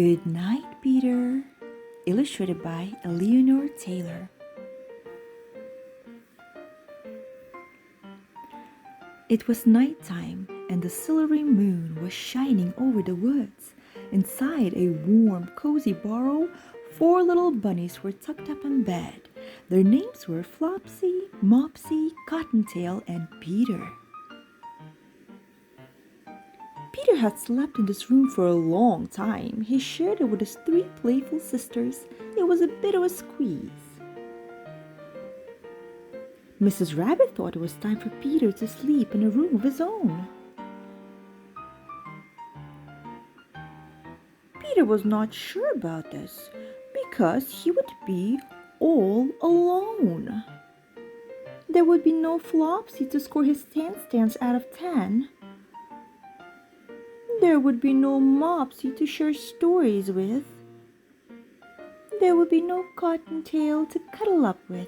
Good night, Peter. Illustrated by Eleanor Taylor. It was nighttime, and the silvery moon was shining over the woods. Inside a warm, cozy burrow, 4 little bunnies were tucked up in bed. Their names were Flopsy, Mopsy, Cottontail, and Peter. Peter had slept in this room for a long time. He shared it with his 3 playful sisters. It was a bit of a squeeze. Mrs. Rabbit thought it was time for Peter to sleep in a room of his own. Peter was not sure about this because he would be all alone. There would be no Flopsy to score his stands out of 10. There would be no Mopsy to share stories with. There would be no Cottontail to cuddle up with.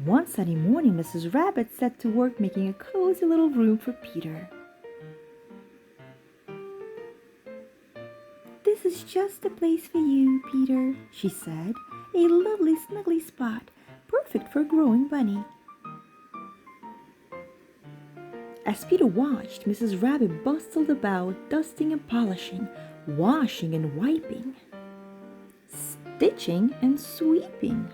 One sunny morning, Mrs. Rabbit set to work making a cozy little room for Peter. "This is just the place for you, Peter," she said. "A lovely snuggly spot, perfect for a growing bunny." As Peter watched, Mrs. Rabbit bustled about, dusting and polishing, washing and wiping, stitching and sweeping.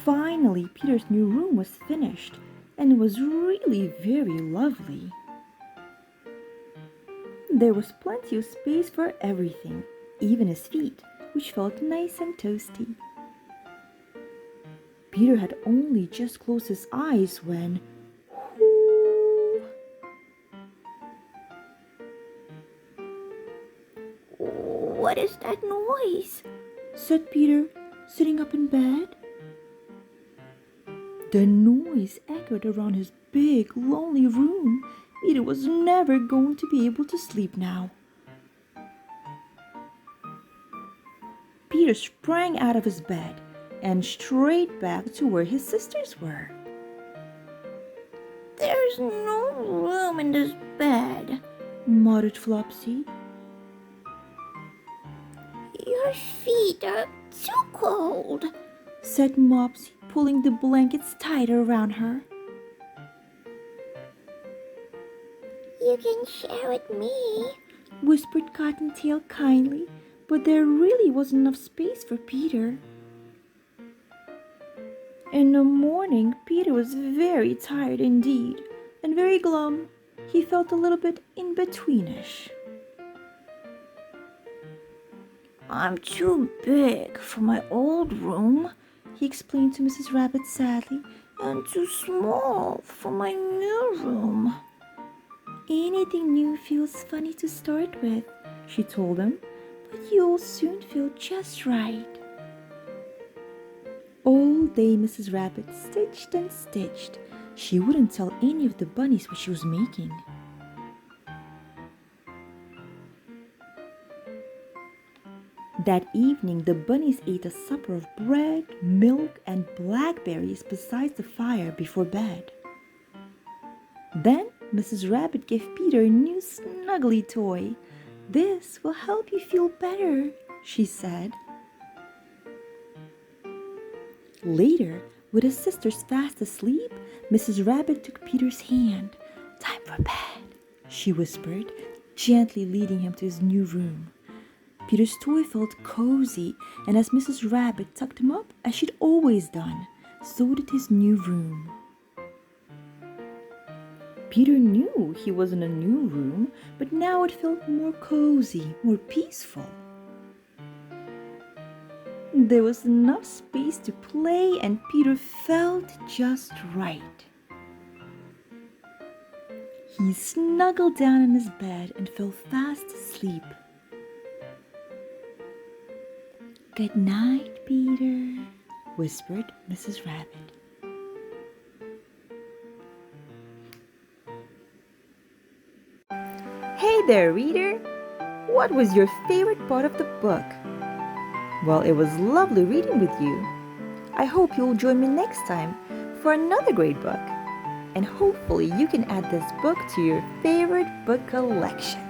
Finally, Peter's new room was finished, and it was really very lovely. There was plenty of space for everything, even his feet, which felt nice and toasty. Peter had only just closed his eyes when, whoo! "What is that noise?" said Peter, sitting up in bed. The noise echoed around his big, lonely room. Peter was never going to be able to sleep now. Peter sprang out of his bed and straight back to where his sisters were. "There's no room in this bed," muttered Flopsy. "Your feet are too cold," said Mopsy, pulling the blankets tighter around her. "You can share with me," whispered Cottontail kindly, but there really wasn't enough space for Peter. In the morning, Peter was very tired indeed, and very glum. He felt a little bit in-betweenish. "I'm too big for my old room," he explained to Mrs. Rabbit sadly, "and too small for my new room." "Anything new feels funny to start with," she told him, "but you'll soon feel just right." All day Mrs. Rabbit stitched and stitched. She wouldn't tell any of the bunnies what she was making. That evening, the bunnies ate a supper of bread, milk, and blackberries beside the fire before bed. Then Mrs. Rabbit gave Peter a new snuggly toy. "This will help you feel better," she said. Later, with his sisters fast asleep, Mrs. Rabbit took Peter's hand. "Time for bed," she whispered, gently leading him to his new room. Peter's toy felt cozy, and as Mrs. Rabbit tucked him up, as she'd always done, so did his new room. Peter knew he was in a new room, but now it felt more cozy, more peaceful. There was enough space to play, and Peter felt just right. He snuggled down in his bed and fell fast asleep. "Good night, Peter," whispered Mrs. Rabbit. Hey there, reader! What was your favorite part of the book? Well, it was lovely reading with you. I hope you'll join me next time for another great book. and hopefully you can add this book to your favorite book collection.